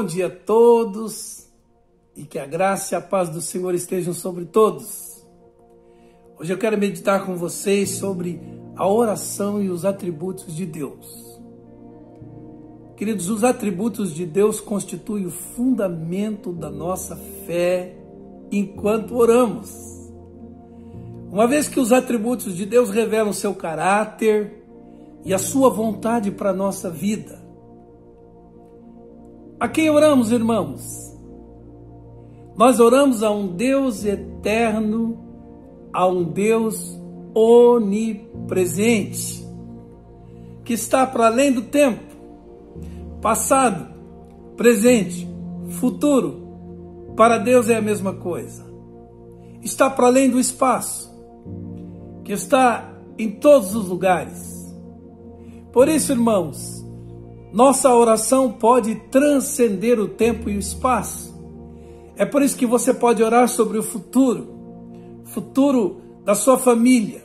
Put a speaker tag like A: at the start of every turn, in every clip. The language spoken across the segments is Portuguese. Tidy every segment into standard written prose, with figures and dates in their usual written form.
A: dia a todos e que a graça e a paz do Senhor estejam sobre todos. Hoje eu quero meditar com vocês sobre a oração e os atributos de Deus. Queridos, os atributos de Deus constituem o fundamento da nossa fé enquanto oramos. Uma vez que os atributos de Deus revelam seu caráter e a sua vontade para a nossa vida. A quem oramos, irmãos? Nós oramos a um Deus eterno, a um Deus onipresente, que está para além do tempo, passado, presente, futuro. Para Deus é a mesma coisa. Está para além do espaço, que está em todos os lugares. Por isso, irmãos, nossa oração pode transcender o tempo e o espaço. É por isso que você pode orar sobre o futuro da sua família,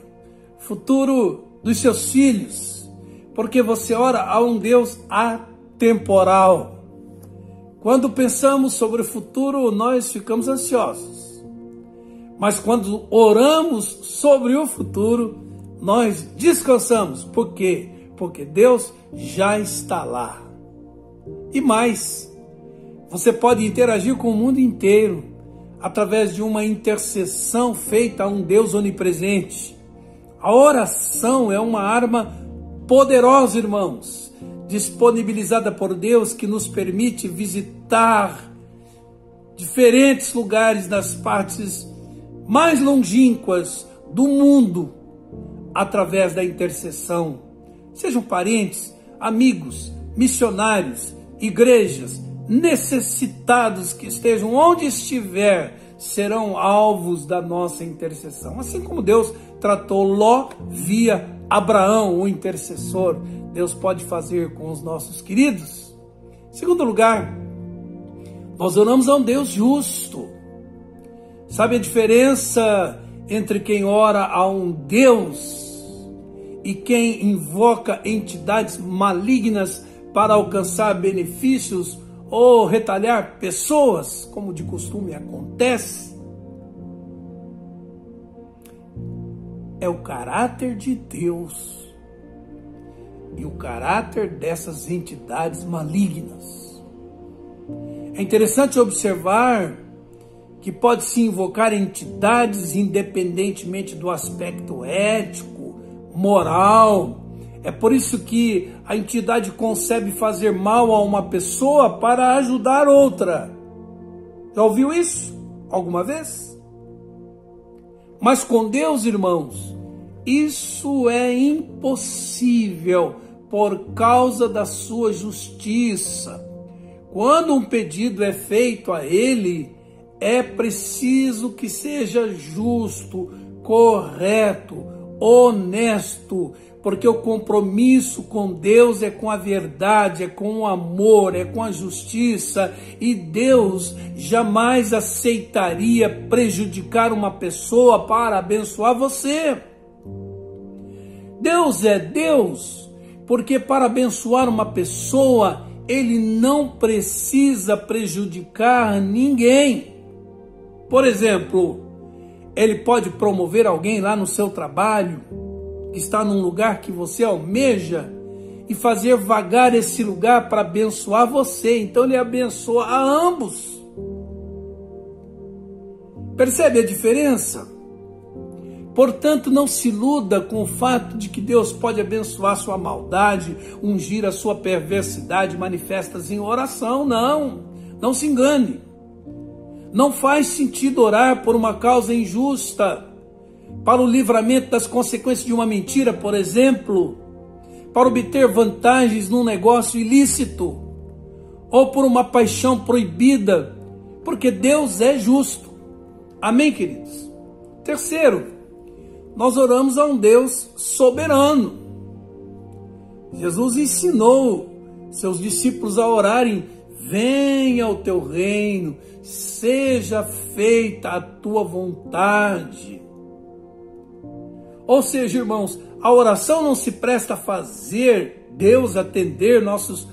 A: futuro dos seus filhos, porque você ora a um Deus atemporal. Quando pensamos sobre o futuro, nós ficamos ansiosos. Mas quando oramos sobre o futuro, nós descansamos. Por quê? Porque Deus já está lá. E mais, você pode interagir com o mundo inteiro através de uma intercessão feita a um Deus onipresente. A oração é uma arma poderosa, irmãos, disponibilizada por Deus, que nos permite visitar diferentes lugares das partes mais longínquas do mundo através da intercessão. Sejam parentes, amigos, missionários, igrejas, necessitados que estejam onde estiver, serão alvos da nossa intercessão. Assim como Deus tratou Ló via Abraão, o intercessor, Deus pode fazer com os nossos queridos. Em segundo lugar, nós oramos a um Deus justo. Sabe a diferença entre quem ora a um Deus e quem invoca entidades malignas para alcançar benefícios ou retalhar pessoas, como de costume acontece? É o caráter de Deus e o caráter dessas entidades malignas. É interessante observar que pode-se invocar entidades independentemente do aspecto ético, moral. É por isso que a entidade concebe fazer mal a uma pessoa para ajudar outra. Já ouviu isso alguma vez? Mas com Deus, irmãos, isso é impossível por causa da sua justiça. Quando um pedido é feito a Ele, é preciso que seja justo, correto, honesto, porque o compromisso com Deus é com a verdade, é com o amor, é com a justiça, e Deus jamais aceitaria prejudicar uma pessoa para abençoar você. Deus é Deus, porque para abençoar uma pessoa, Ele não precisa prejudicar ninguém. Por exemplo, Ele pode promover alguém lá no seu trabalho, que está num lugar que você almeja, e fazer vagar esse lugar para abençoar você. Então Ele abençoa a ambos. Percebe a diferença? Portanto, não se iluda com o fato de que Deus pode abençoar sua maldade, ungir a sua perversidade manifestas em oração. Não se engane. Não faz sentido orar por uma causa injusta, para o livramento das consequências de uma mentira, por exemplo, para obter vantagens num negócio ilícito, ou por uma paixão proibida, porque Deus é justo. Amém, queridos? Terceiro, nós oramos a um Deus soberano. Jesus ensinou seus discípulos a orarem: venha o teu reino, seja feita a tua vontade. Ou seja, irmãos, a oração não se presta a fazer Deus atender nossos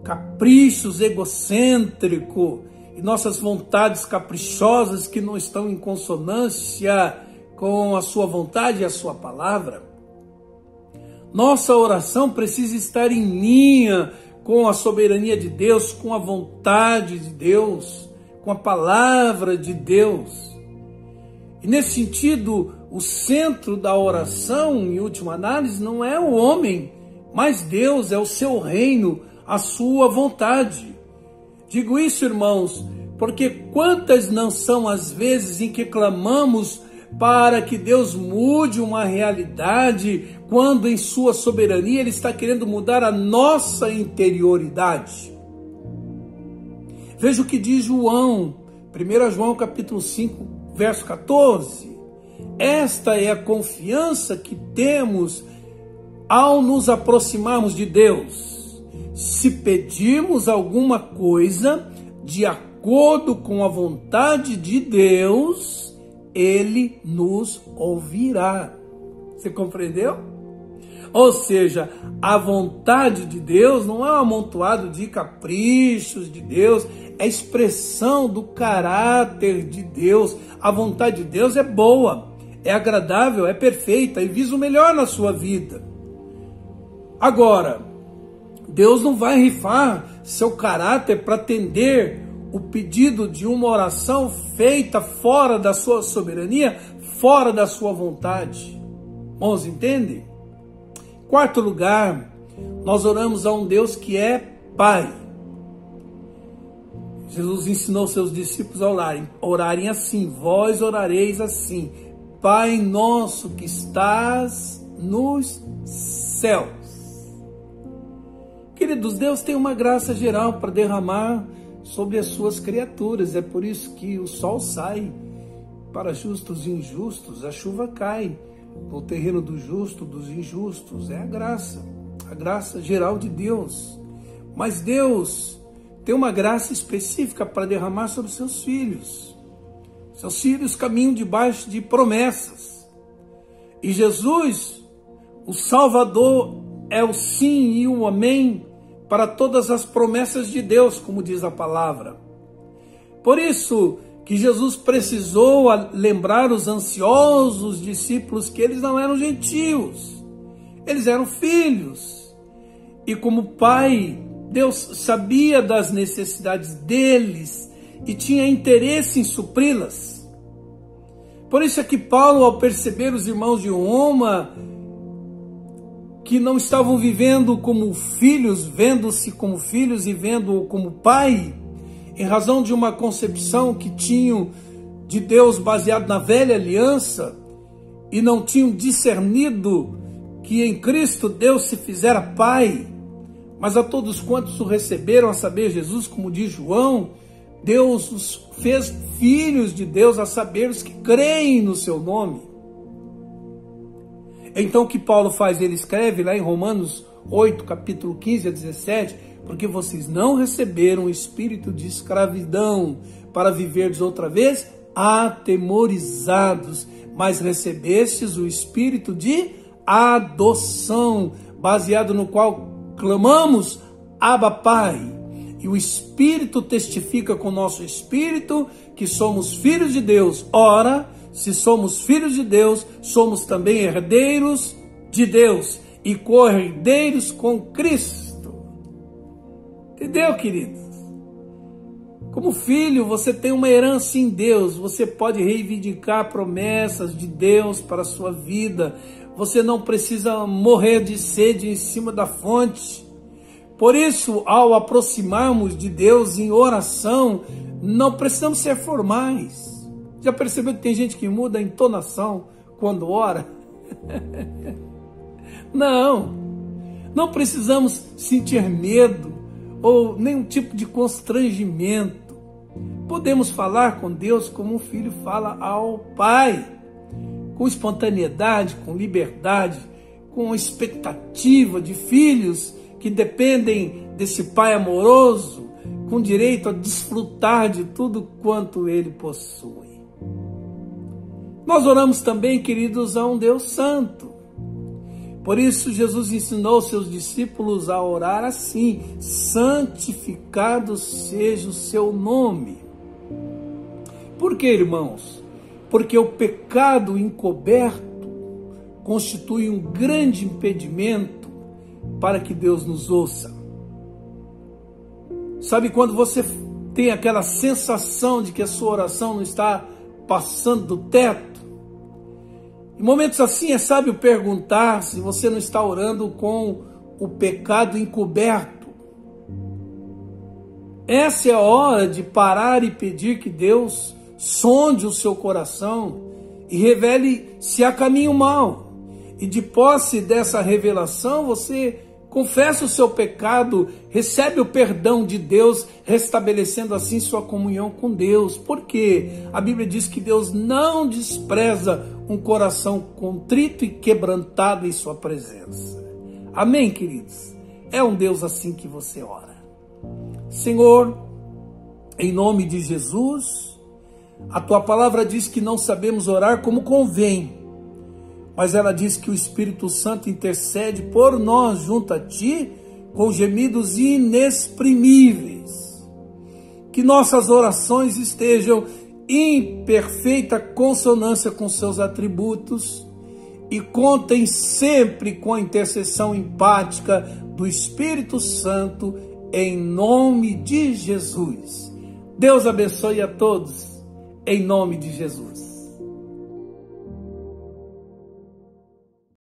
A: caprichos egocêntricos e nossas vontades caprichosas que não estão em consonância com a sua vontade e a sua palavra. Nossa oração precisa estar em linha com a soberania de Deus, com a vontade de Deus, com a palavra de Deus. E nesse sentido, o centro da oração, em última análise, não é o homem, mas Deus, é o seu reino, a sua vontade. Digo isso, irmãos, porque quantas não são as vezes em que clamamos para que Deus mude uma realidade, quando em sua soberania Ele está querendo mudar a nossa interioridade. Veja o que diz João, 1 João capítulo 5, verso 14. Esta é a confiança que temos ao nos aproximarmos de Deus. Se pedirmos alguma coisa de acordo com a vontade de Deus, Ele nos ouvirá. Você compreendeu? Ou seja, a vontade de Deus não é um amontoado de caprichos de Deus, é expressão do caráter de Deus. A vontade de Deus é boa, é agradável, é perfeita e visa o melhor na sua vida. Agora, Deus não vai rifar seu caráter para atender o pedido de uma oração feita fora da sua soberania, fora da sua vontade. Irmãos, entendem? Quarto lugar, nós oramos a um Deus que é Pai. Jesus ensinou seus discípulos a orarem assim: vós orareis assim: Pai nosso que estás nos céus. Queridos, Deus tem uma graça geral para derramar sobre as suas criaturas. É por isso que o sol sai para justos e injustos, a chuva cai no terreno do justo, dos injustos. É a graça geral de Deus. Mas Deus tem uma graça específica para derramar sobre seus filhos. Seus filhos caminham debaixo de promessas. E Jesus, o Salvador, é o sim e o amém para todas as promessas de Deus, como diz a palavra. Por isso que Jesus precisou lembrar os ansiosos discípulos que eles não eram gentios, eles eram filhos. E como Pai, Deus sabia das necessidades deles e tinha interesse em supri-las. Por isso é que Paulo, ao perceber os irmãos de Roma que não estavam vivendo como filhos, vendo-se como filhos e vendo-o como pai, em razão de uma concepção que tinham de Deus baseado na velha aliança, e não tinham discernido que em Cristo Deus se fizera Pai, mas a todos quantos o receberam, a saber, Jesus, como diz João, Deus os fez filhos de Deus, a saber, os que creem no seu nome. Então o que Paulo faz? Ele escreve lá em Romanos 8, capítulo 15 a 17, porque vocês não receberam o espírito de escravidão para viverdes outra vez atemorizados, mas recebestes o espírito de adoção, baseado no qual clamamos, Abba Pai. E o Espírito testifica com o nosso espírito que somos filhos de Deus. Ora, se somos filhos de Deus, somos também herdeiros de Deus e co-herdeiros com Cristo. Entendeu, queridos? Como filho, você tem uma herança em Deus. Você pode reivindicar promessas de Deus para a sua vida. Você não precisa morrer de sede em cima da fonte. Por isso, ao aproximarmos de Deus em oração, não precisamos ser formais. Já percebeu que tem gente que muda a entonação quando ora? Não precisamos sentir medo ou nenhum tipo de constrangimento. Podemos falar com Deus como um filho fala ao Pai, com espontaneidade, com liberdade, com expectativa de filhos que dependem desse Pai amoroso, com direito a desfrutar de tudo quanto Ele possui. Nós oramos também, queridos, a um Deus santo. Por isso, Jesus ensinou seus discípulos a orar assim: santificado seja o seu nome. Por que, irmãos? Porque o pecado encoberto constitui um grande impedimento para que Deus nos ouça. Sabe quando você tem aquela sensação de que a sua oração não está passando do teto? Em momentos assim é sábio perguntar se você não está orando com o pecado encoberto. Essa é a hora de parar e pedir que Deus sonde o seu coração e revele se há caminho mau. E de posse dessa revelação, você confessa o seu pecado, recebe o perdão de Deus, restabelecendo assim sua comunhão com Deus. Porque a Bíblia diz que Deus não despreza um coração contrito e quebrantado em sua presença. Amém, queridos? É um Deus assim que você ora. Senhor, em nome de Jesus, a tua palavra diz que não sabemos orar como convém, mas ela diz que o Espírito Santo intercede por nós junto a ti com gemidos inexprimíveis. Que nossas orações estejam em perfeita consonância com seus atributos e contem sempre com a intercessão empática do Espírito Santo, em nome de Jesus. Deus abençoe a todos, em nome de Jesus.